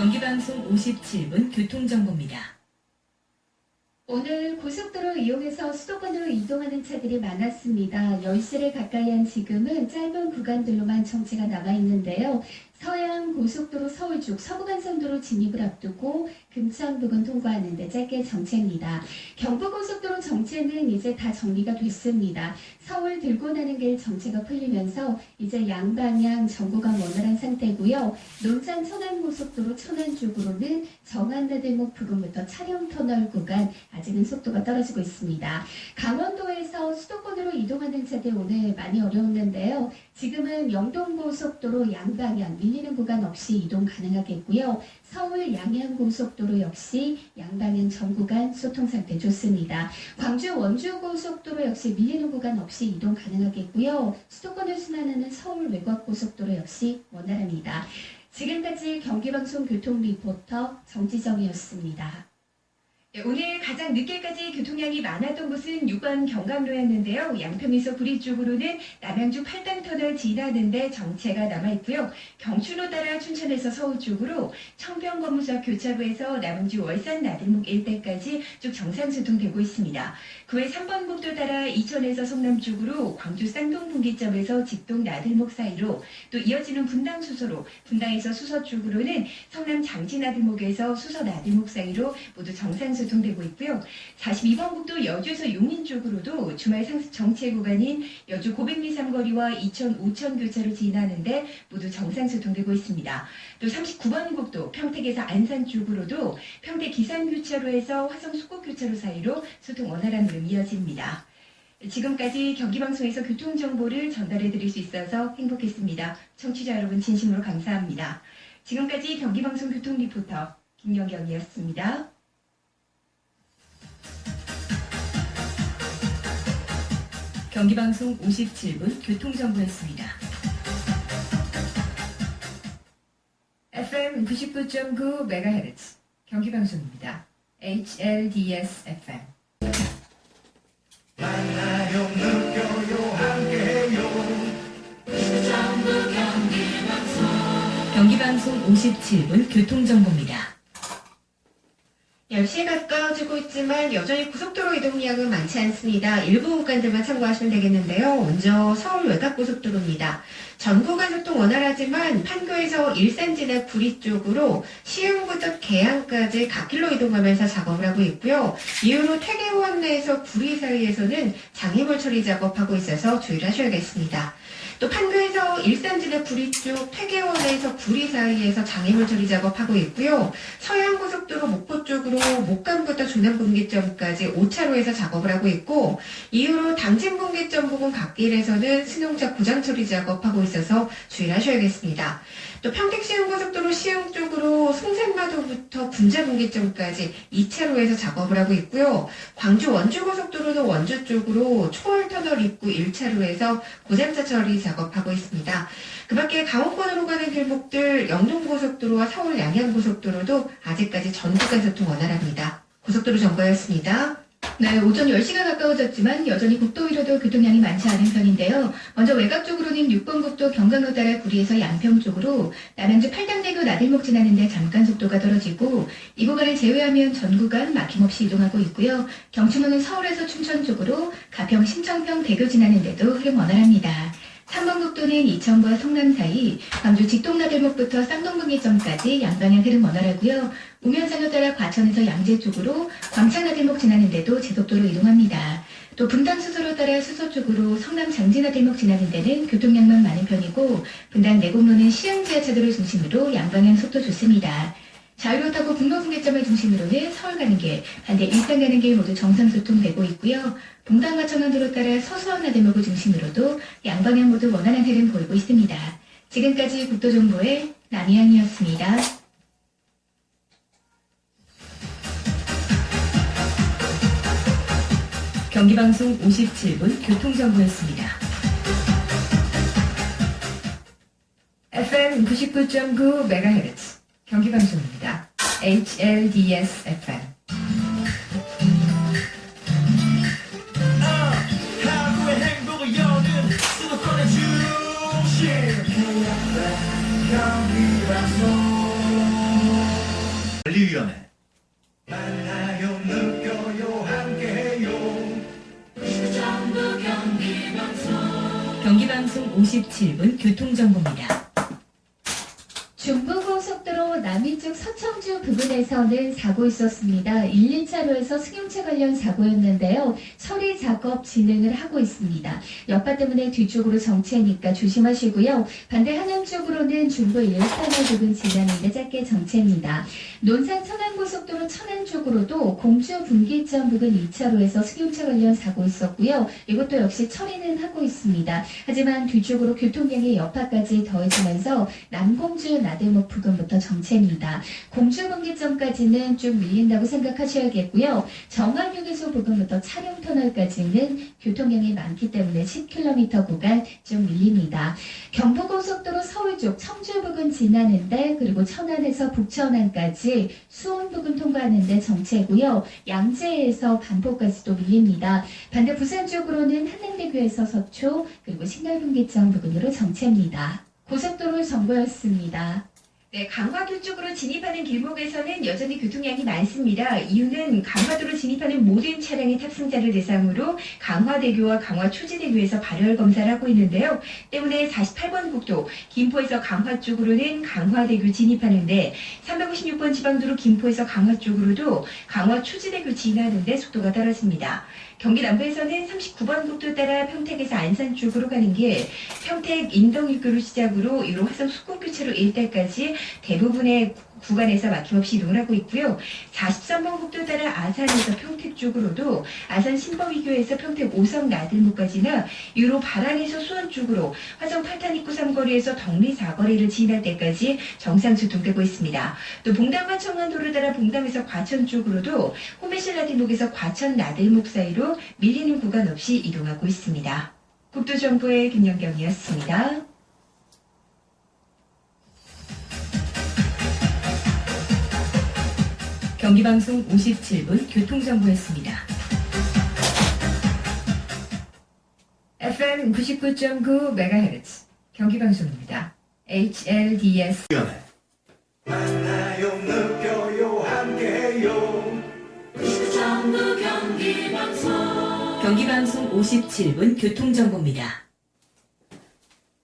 경기방송 57분 교통정보입니다. 오늘 고속도로 이용해서 수도권으로 이동하는 차들이 많았습니다. 10시를 가까이 한 지금은 짧은 구간들로만 정체가 남아있는데요. 서해안 고속도로 서울 쪽 서부간선도로 진입을 앞두고 금천 부근 통과하는 데 짧게 정체입니다. 경부고속도로 정체는 이제 다 정리가 됐습니다. 서울 들고 나는 길 정체가 풀리면서 이제 양방향 전구간 원활한 상태고요. 논산 천안고속도로 천안 쪽으로는 정안나들목 부근부터 차량터널 구간 아직은 속도가 떨어지고 있습니다. 강원도에서 수도권으로 이동하는 차들 오늘 많이 어려웠는데요. 지금은 영동고속도로 양방향 밀리는 구간 없이 이동 가능하겠고요. 서울 양양고속도로 역시 양방향 전 구간 소통 상태 좋습니다. 광주 원주고속도로 역시 밀리는 구간 없이 이동 가능하겠고요. 수도권을 순환하는 서울 외곽고속도로 역시 원활합니다. 지금까지 경기방송 교통 리포터 정지정이었습니다. 오늘 가장 늦게까지 교통량이 많았던 곳은 6번 경감로였는데요. 양평에서 구리 쪽으로는 남양주 팔당터널 지나는데 정체가 남아있고요. 경추로 따라 춘천에서 서울 쪽으로 청평검무석 교차로에서 남양주 월산 나들목 일대까지 쭉 정상수통되고 있습니다. 그 외 3번 국도 따라 이천에서 성남 쪽으로 광주 쌍동 분기점에서 직동 나들목 사이로 또 이어지는 분당 수서로 분당에서 수서 쪽으로는 성남 장지 나들목에서 수서 나들목 사이로 모두 정상수통되고 있고요. 42번 국도 여주에서 용인 쪽으로도 주말 상습 정체 구간인 여주 고백리 삼거리와 이천 오천 교차로 지나는데 모두 정상수통되고 있습니다. 또 39번 국도 평택에서 안산 쪽으로도 평택 기산교차로에서 화성 수곡교차로 사이로 소통 원활한 흐름 이어집니다. 지금까지 경기방송에서 교통정보를 전달해드릴 수 있어서 행복했습니다. 청취자 여러분 진심으로 감사합니다. 지금까지 경기방송 교통리포터 김연경이었습니다. 경기방송 57분 교통정보였습니다. FM 99.9MHz 경기방송입니다. HLDS FM 경기방송 57분 교통정보입니다. 10시에 가까워지고 있지만 여전히 고속도로 이동량은 많지 않습니다. 일부 구간들만 참고하시면 되겠는데요. 먼저 서울 외곽고속도로입니다. 전 구간 소통 원활하지만 판교에서 일산 지나 구리 쪽으로 시흥부터 계양까지 갓길로 이동하면서 작업을 하고 있고요. 이후로 퇴계원 내에서 구리 사이에서는 장애물 처리 작업하고 있어서 주의를 하셔야겠습니다. 또 판교에서 일산 지나 구리 쪽 퇴계원에서 구리 사이에서 장애물 처리 작업하고 있고요. 서해안고속도로 목포 쪽으로 목감부터 조남분기점까지 5차로에서 작업을 하고 있고 이후로 당진분기점 부근 갓길에서는 승용차 고장 처리 작업하고 있어서 주의를 하셔야겠습니다. 또 평택시흥고속도로 시흥 쪽으로 송산마도부터 분자분기점까지 2차로에서 작업을 하고 있고요. 광주 원주고속도로도 원주 쪽으로 초월터널 입구 1차로에서 고장차 처리 작업하고 있습니다. 그 밖에 강원권으로 가는 길목들 영동고속도로와 서울 양양고속도로도 아직까지 전 구간 소통 원활합니다. 고속도로 정보였습니다. 네, 오전 10시가 가까워졌지만 여전히 국도 위로도 교통량이 많지 않은 편인데요. 먼저 외곽 쪽으로는 6번 국도 경강로 따라 구리에서 양평 쪽으로 남양주 팔당대교 나들목 지나는데 잠깐 속도가 떨어지고 이 구간을 제외하면 전 구간 막힘없이 이동하고 있고요. 경추로는 서울에서 춘천 쪽으로 가평 신청평 대교 지나는데도 흐름 원활합니다. 3번 국도는 이천과 성남 사이 광주 직동나들목부터 쌍동분기점까지 양방향 흐름 원활하고요. 우면산로 따라 과천에서 양재 쪽으로 광창나들목 지나는데도 제속도로 이동합니다. 또 분당 수서로 따라 수서 쪽으로 성남 장지나들목 지나는 데는 교통량만 많은 편이고 분당 내곡로는 시흥 지하차도를 중심으로 양방향 속도 좋습니다. 자유로 타고 분로분기점을 중심으로는 서울 가는 길, 반대 일산 가는 길 모두 정상 소통되고 있고요. 봉당과 청안도로 따라 서수원나들목을 중심으로도 양방향 모두 원활한 흐름 보이고 있습니다. 지금까지 국도정보의 남희영이었습니다. 경기방송 57분 교통정보였습니다. FM 99.9MHz 경기방송입니다. HLDS FM 하루의 행복을 여는 수도권의 중심 경기방송 경기방송 57분 교통정보입니다. 중부고속도로 남이쪽 서청주 부근에서는 사고 있었습니다. 1, 2차로에서 승용차 관련 사고였는데요. 처리 작업 진행을 하고 있습니다. 여파 때문에 뒤쪽으로 정체니까 조심하시고요. 반대 하남 쪽으로는 중부 1터널 부근 지나는데 짧게 정체입니다. 논산 천안고속도로 천안 쪽으로도 공주 분기점 부근 2차로에서 승용차 관련 사고 있었고요. 이것도 역시 처리는 하고 있습니다. 하지만 뒤쪽으로 교통량의 여파까지 더해지면서 남공주 나들목 부근부터 정체입니다. 공주분기점까지는 좀 밀린다고 생각하셔야겠고요. 정안휴게소 부근부터 차량터널까지는 교통량이 많기 때문에 10km 구간 좀 밀립니다. 경부고속도로 서울 쪽 청주 부근 지나는데 그리고 천안에서 북천안까지 수원 부근 통과하는데 정체고요. 양재에서 반포까지도 밀립니다. 반대 부산 쪽으로는 한남대교에서 서초 그리고 신갈분기점 부근으로 정체입니다. 고속도로 정보였습니다. 네, 강화도 쪽으로 진입하는 길목에서는 여전히 교통량이 많습니다. 이유는 강화도로 진입하는 모든 차량의 탑승자를 대상으로 강화대교와 강화초지대교에서 발열 검사를 하고 있는데요. 때문에 48번 국도 김포에서 강화 쪽으로는 강화대교 진입하는데 356번 지방도로 김포에서 강화 쪽으로도 강화초지대교 지나는데 속도가 떨어집니다. 경기 남부에서는 39번 국도 따라 평택에서 안산 쪽으로 가는 길, 평택 인덕일교로 시작으로 유로 화성 숙곡교차로 일대까지 대부분의 구간에서 막힘없이 이동을 하고 있고요. 43번 국도 따라 아산에서 평택 쪽으로도 아산 신법이교에서 평택 오성 나들목까지나 유로 발안에서 수원 쪽으로 화성 8탄 입구 3거리에서 덕리 4거리를 지날 때까지 정상 주통되고 있습니다. 또 봉담과 청안도를 따라 봉담에서 과천 쪽으로도 호메실 나들목에서 과천 나들목 사이로 밀리는 구간 없이 이동하고 있습니다. 국도정보의 김연경이었습니다. 경기방송 57분 교통정보였습니다. FM 99.9MHz 경기방송입니다. HLDS 만나요 느껴요 함께해요 경기방송 57분 교통정보입니다.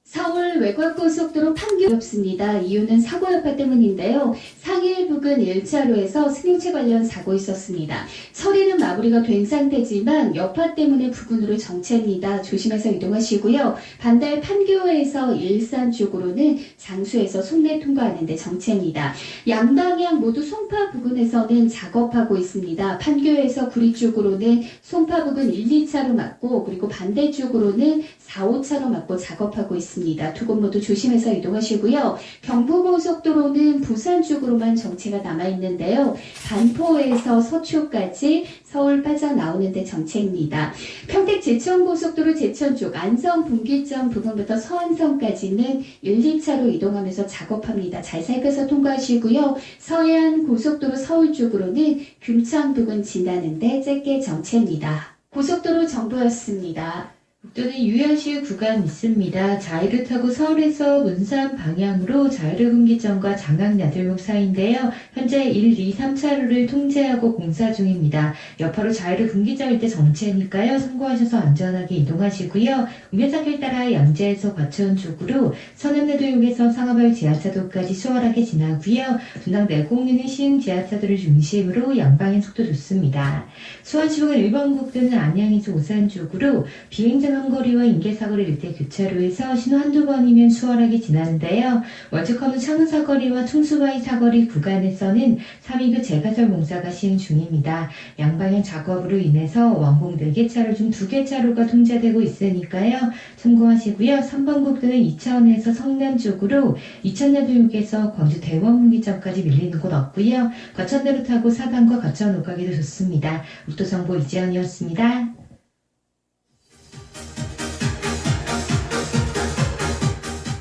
서울 외곽고속도로 판교 없습니다. 이유는 사고 여파 때문인데요. 상일 부근 1차로에서 승용차 관련 사고 있었습니다. 처리는 마무리가 된 상태지만 여파 때문에 부근으로 정체입니다. 조심해서 이동하시고요. 반대 판교에서 일산 쪽으로는 장수에서 송내 통과하는 데 정체입니다. 양방향 모두 송파 부근에서는 작업하고 있습니다. 판교에서 구리 쪽으로는 송파 부근 1, 2차로 막고 그리고 반대쪽으로는 4, 5차로 막고 작업하고 있습니다. 두 곳 모두 조심해서 이동하시고요. 경부고속도로는 부산 쪽으로만 정체가 남아있는데요. 반포에서 서초까지 서울 빠져나오는데 정체입니다. 평택 제천고속도로 제천 쪽 안성 분기점 부근부터 서안성까지는 1, 2차로 이동하면서 작업합니다. 잘 살펴서 통과하시고요. 서해안 고속도로 서울 쪽으로는 금천 부근 지나는데 짧게 정체입니다. 고속도로 정보였습니다. 국도는 유야시 구간 있습니다. 자이를 타고 서울에서 문산 방향으로 자이르분기점과 장강야들목 사이인데요. 현재 1, 2, 3차로를 통제하고 공사 중입니다. 여파로 자이르분기점 일대 정체니까요. 참고하셔서 안전하게 이동하시고요. 우면산길 따라 양재에서 과천 쪽으로 서남내도역에서 상하발 지하차도까지 수월하게 지나고요. 분당 내곡리는 시흥 지하차도를 중심으로 양방향 속도 좋습니다. 수원시부근 1번 국도는 안양에서 오산 쪽으로 비행장 한거리와 인계사거리 일대 교차로에서 신호 한두 번이면 수월하게 지나는데요. 월드컵은 창사거리와 충수바위 사거리 구간에서는 3위교 재가설 공사가 시행 중입니다. 양방향 작업으로 인해서 완공 4개 차로 중 2개 차로가 통제되고 있으니까요. 참고하시고요. 3번 국도는 이천에서 성남 쪽으로 이천야도역에서 광주 대원분기점까지 밀리는 곳 없고요. 과천대로 타고 사당과 과천 오가기도 좋습니다. 국도정보 이지연이었습니다.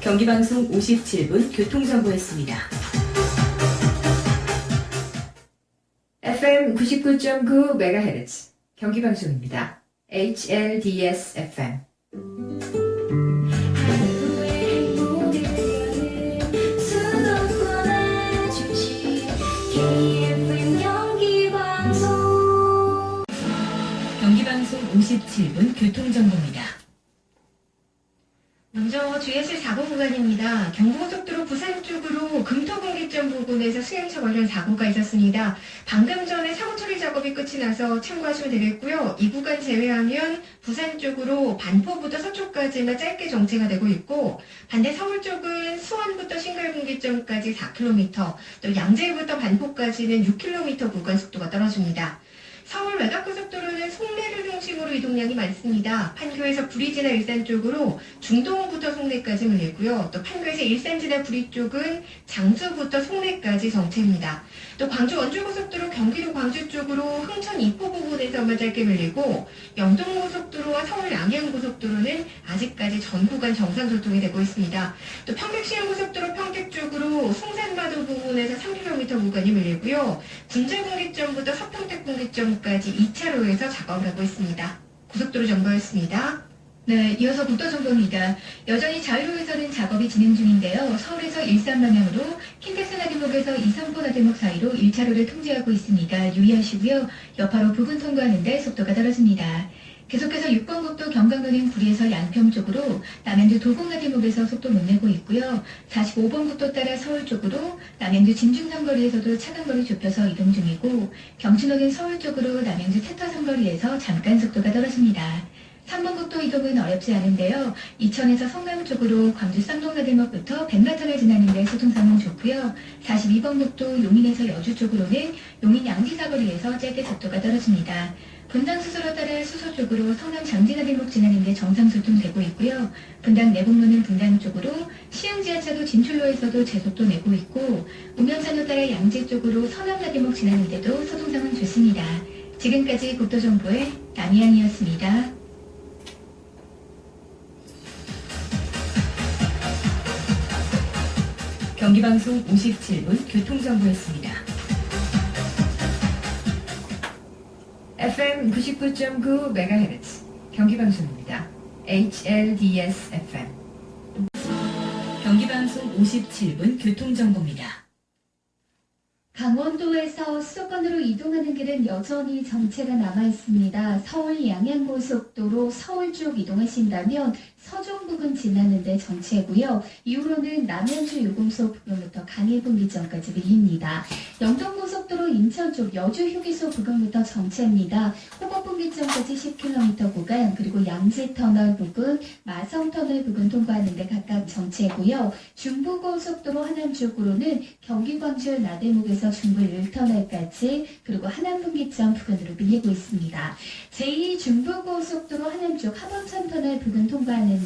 경기방송 57분 교통정보였습니다. FM 99.9MHz 경기방송입니다. HLDS FM 경기방송 57분 교통정보입니다. 먼저 주의하실 사고 구간입니다. 경부고속도로 부산 쪽으로 금토분기점 부근에서 승용차 관련 사고가 있었습니다. 방금 전에 사고 처리 작업이 끝이 나서 참고하시면 되겠고요. 이 구간 제외하면 부산 쪽으로 반포부터 서초까지만 짧게 정체가 되고 있고, 반대 서울 쪽은 수원부터 신갈분기점까지 4km, 또 양재부터 반포까지는 6km 구간 속도가 떨어집니다. 서울 외곽고속도로는 송내를 중심으로 이동량이 많습니다. 판교에서 구리지나 일산 쪽으로 중동부터 송내까지 밀리고요. 또 판교에서 일산 지나 구리 쪽은 장수부터 송내까지 정체입니다. 또 광주 원주고속도로 경기도 광주 쪽으로 흥천 이포 부근에서만 짧게 밀리고, 영동고속도로와 서울 양양고속도로는 아직까지 전 구간 정상 소통이 되고 있습니다. 또 평택시흥고속도로 평택 쪽으로 송산마도 부근에서 3km 구간이 밀리고요. 군자분기점부터 서평택 분기점까지 2차로에서 작업을 하고 있습니다. 고속도로 정보였습니다. 네, 이어서 국도정보입니다. 여전히 자유로에서는 작업이 진행 중인데요. 서울에서 일산 방향으로 킨텍스 나들목에서 이성포 나들목 사이로 1차로를 통제하고 있습니다. 유의하시고요. 여파로 부근 통과하는데 속도가 떨어집니다. 계속해서 6번 국도 경강도는 구리에서 양평 쪽으로 남양주 도곡나들목에서 속도 못 내고 있고요. 45번 국도 따라 서울 쪽으로 남양주 진중삼거리에서도 차간거리 좁혀서 이동 중이고, 경춘호는 서울 쪽으로 남양주 태터삼거리에서 잠깐 속도가 떨어집니다. 3번 국도 이동은 어렵지 않은데요. 이천에서 성남 쪽으로 광주 쌍동나들목부터 백마터를 지나는데 소통 상황 좋고요. 42번 국도 용인에서 여주 쪽으로는 용인 양지사거리에서 짧게 속도가 떨어집니다. 분당 수소로 따라 수소 쪽으로 성남 장지나들목 지나는데 정상 소통되고 있고요. 분당 내곡로는 분당 쪽으로 시흥 지하차도 진출로에서도 제속도 내고 있고, 우면산로 따라 양재 쪽으로 서남나들목 지나는데도 소통 상황 좋습니다. 지금까지 국도정보의 남이양이었습니다. 경기방송 57분 교통정보였습니다. FM 99.9MHz 경기방송입니다. HLDS FM. 경기방송 57분 교통정보입니다. 강원도에서 수도권으로 이동하는 길은 여전히 정체가 남아있습니다. 서울 양양고속도로 서울 쪽 이동하신다면 서종 부근 지나는데 정체고요. 이후로는 남양주 유공소 부근부터 강해분기점까지 밀립니다. 영동고속도로 인천 쪽 여주 휴게소 부근부터 정체입니다. 호법분기점까지 10km 구간, 그리고 양지터널 부근, 마성터널 부근 통과하는데 각각 정체고요. 중부고속도로 하남 쪽으로는 경기 광주 나들목에서 중부 1터널까지, 그리고 하남분기점 부근으로 밀리고 있습니다. 제2중부고속도로 하남 쪽 하범천터널 부근 통과하는데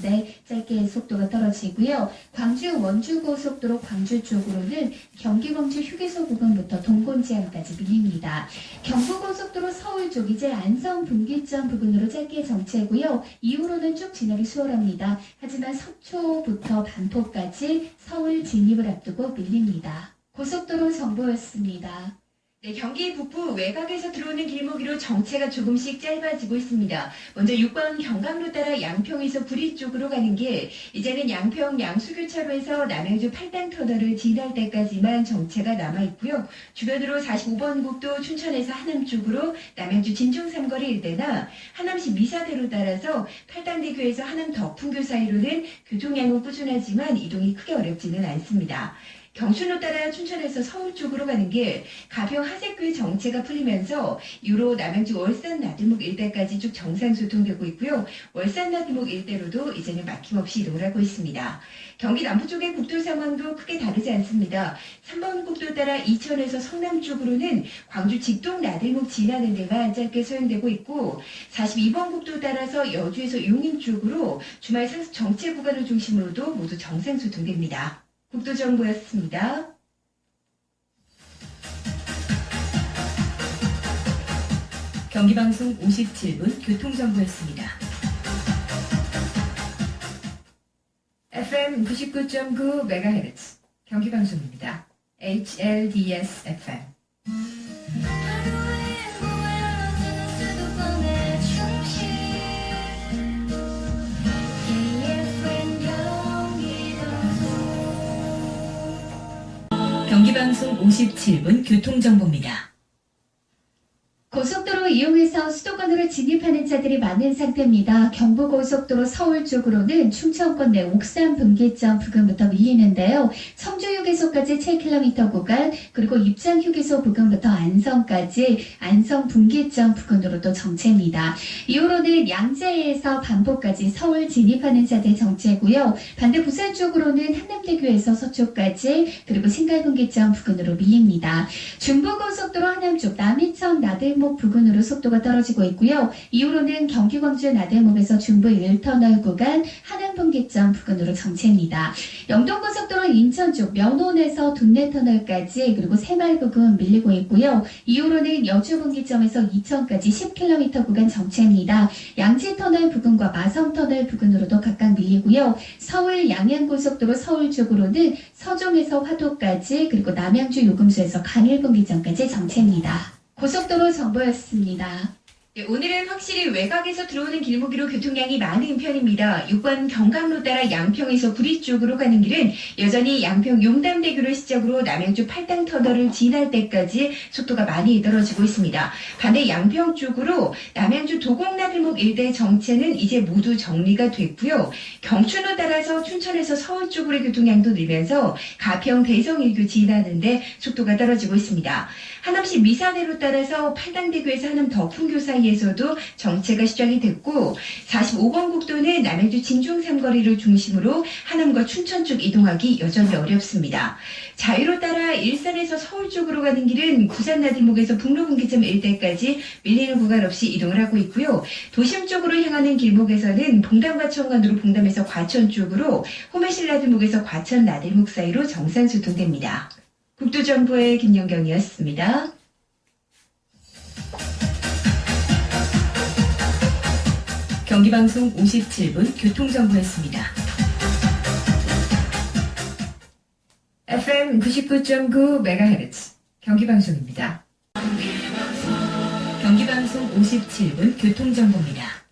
짧게 속도가 떨어지고요. 광주 원주고속도로 광주 쪽으로는 경기 광주 휴게소 부근부터 동곤지항까지 밀립니다. 경부고속도로 서울 쪽 이제 안성 분기점 부근으로 짧게 정체고요. 이후로는 쭉 지나기 수월합니다. 하지만 서초부터 반포까지 서울 진입을 앞두고 밀립니다. 고속도로 정보였습니다. 네, 경기 북부 외곽에서 들어오는 길목으로 정체가 조금씩 짧아지고 있습니다. 먼저 6번 경강로 따라 양평에서 구리 쪽으로 가는 길, 이제는 양평 양수교차로에서 남양주 팔당터널을 지날 때까지만 정체가 남아있고요. 주변으로 45번 국도 춘천에서 하남 쪽으로 남양주 진중삼거리 일대나 하남시 미사대로 따라서 팔당대교에서 하남 덕풍교 사이로는 교통량은 꾸준하지만 이동이 크게 어렵지는 않습니다. 경춘로 따라 춘천에서 서울 쪽으로 가는 길, 가평 하색교의 정체가 풀리면서 이후로 남양주 월산 나들목 일대까지 쭉 정상 소통되고 있고요. 월산 나들목 일대로도 이제는 막힘없이 이동을 하고 있습니다. 경기 남부 쪽의 국도 상황도 크게 다르지 않습니다. 3번 국도 따라 이천에서 성남 쪽으로는 광주 직동 나들목 지나는 데만 짧게 소용되고 있고, 42번 국도 따라서 여주에서 용인 쪽으로 주말 정체 구간을 중심으로도 모두 정상 소통됩니다. 국도정보였습니다. 경기방송 57분 교통정보였습니다. FM 99.9MHz 경기방송입니다. HLDS FM. 경기방송 57분 교통정보입니다. 고속도로 이용해서 수도권으로 진입하는 차들이 많은 상태입니다. 경부고속도로 서울 쪽으로는 충청권 내 옥산 분기점 부근부터 밀리는데요. 청주휴게소까지 7km 구간, 그리고 입장휴게소 부근부터 안성까지 안성 분기점 부근으로도 정체입니다. 이후로는 양재에서 반포까지 서울 진입하는 차들 정체고요. 반대 부산 쪽으로는 한남대교에서 서초까지, 그리고 신갈분기점 부근으로 밀립니다. 중부고속도로 하남 쪽 남이천 나들목 부근으로 속도가 떨어지고 있고요. 이후로는 경기 광주 나들목에서 중부 1터널 구간 하남분기점 부근으로 정체입니다. 영동고속도로 인천 쪽 면원에서 둔내터널까지, 그리고 새마을 부근 밀리고 있고요. 이후로는 여주분기점에서 이천까지 10km 구간 정체입니다. 양지터널 부근과 마성터널 부근으로도 각각 밀리고요. 서울 양양고속도로 서울 쪽으로는 서종에서 화도까지, 그리고 남양주 요금소에서 간일분기점까지 정체입니다. 고속도로 정보였습니다. 네, 오늘은 확실히 외곽에서 들어오는 길목으로 교통량이 많은 편입니다. 6번 경강로 따라 양평에서 구리 쪽으로 가는 길은 여전히 양평 용담대교를 시작으로 남양주 팔당터널을 지날 때까지 속도가 많이 떨어지고 있습니다. 반대 양평 쪽으로 남양주 도곡나들목 일대 정체는 이제 모두 정리가 됐고요. 경춘로 따라서 춘천에서 서울 쪽으로의 교통량도 늘면서 가평 대성일교 지나는데 속도가 떨어지고 있습니다. 하남시 미사대로 따라서 팔당대교에서 하남 덕풍교 사이에서도 정체가 시작이 됐고, 45번 국도는 남양주 진중 삼거리를 중심으로 하남과 춘천 쪽 이동하기 여전히 어렵습니다. 자유로 따라 일산에서 서울 쪽으로 가는 길은 구산 나들목에서 북로분기점 일대까지 밀리는 구간 없이 이동을 하고 있고요. 도심 쪽으로 향하는 길목에서는 봉담과 청관으로 봉담에서 과천 쪽으로, 호메실 나들목에서 과천 나들목 사이로 정상 소통됩니다. 국도정보의 김연경이었습니다. 경기방송 57분 교통정보였습니다. FM 99.9MHz 경기방송입니다. 경기방송 57분 교통정보입니다.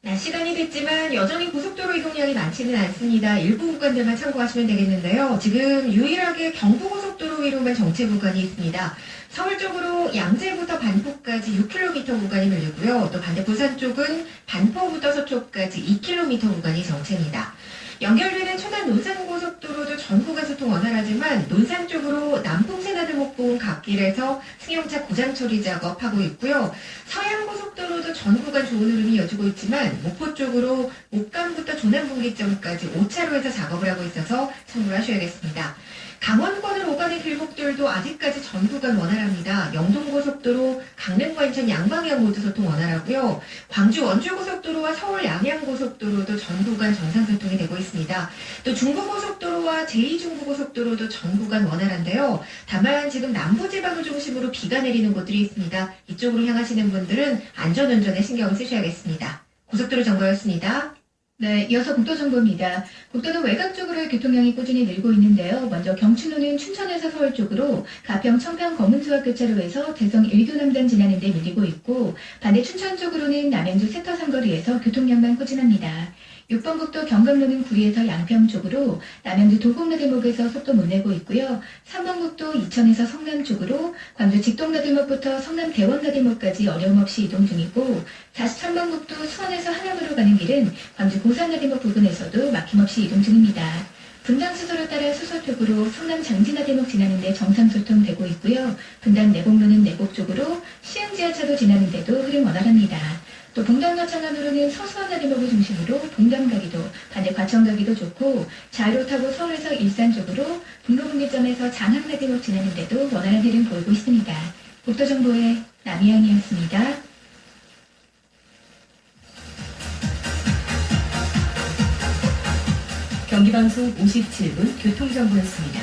낮 시간이 됐지만 여전히 고속도로 이동량이 많지는 않습니다. 일부 구간들만 참고하시면 되겠는데요. 지금 유일하게 경부고속도로 위로만 정체 구간이 있습니다. 서울 쪽으로 양재부터 반포까지 6km 구간이 밀리고요. 또 반대 부산 쪽은 반포부터 서초까지 2km 구간이 정체입니다. 연결되는 초단 논산고속도로도 전 구간 소통 원활하지만 논산 쪽으로 남풍세나들목 부근 갓길에서 승용차 고장 처리 작업하고 있고요. 서양고속도로도 전 구간 좋은 흐름이 이어지고 있지만 목포 쪽으로 목감부터 조남분기점까지 5차로에서 작업을 하고 있어서 참고를 하셔야겠습니다. 강원권으로 오가는 길목들도 아직까지 전 구간 원활합니다. 영동고속도로 강릉과 인천 양방향 모두 소통 원활하고요. 광주 원주고속도로와 서울 양양고속도로도 전 구간 정상 소통이 되고 있습니다. 또 중부고속도로와 제2중부고속도로도 전 구간 원활한데요. 다만 지금 남부지방을 중심으로 비가 내리는 곳들이 있습니다. 이쪽으로 향하시는 분들은 안전운전에 신경을 쓰셔야겠습니다. 고속도로 정보였습니다. 네, 이어서 국도정보입니다. 국도는 외곽 쪽으로의 교통량이 꾸준히 늘고 있는데요. 먼저 경춘로는 춘천에서 서울 쪽으로 가평 청평 검은수학교차로에서 대성 1교남단 지나는 데 밀리고 있고, 반대 춘천 쪽으로는 남양주 세터 삼거리에서 교통량만 꾸준합니다. 6번 국도 경강로는 구리에서 양평 쪽으로 남양주 도곡나들목에서 속도 못 내고 있고요. 3번 국도 이천에서 성남 쪽으로 광주 직동나들목부터 성남 대원나들목까지 어려움 없이 이동 중이고, 43번 국도 수원에서 하남으로 가는 길은 광주 고산나들목 부근에서도 막힘없이 이동 중입니다. 분당 수소를 따라 수소 쪽으로 성남 장진나들목 지나는데 정상 소통되고 있고요. 분당 내곡로는 내곡 쪽으로 시흥 지하차도 지나는데도 흐름 원활합니다. 또 봉담과 창안으로는 서수원 나들목을 중심으로 봉담 가기도, 반대 과천 가기도 좋고, 자유로 타고 서울에서 일산 쪽으로 분로분기점에서 장항 나들목 지나는데도 원활한 흐름 보이고 있습니다. 국도정보의 남희영이었습니다. 경기방송 57분 교통정보였습니다.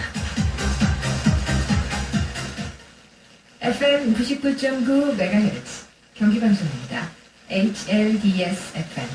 FM 99.9MHz 경기방송입니다. HLDS FM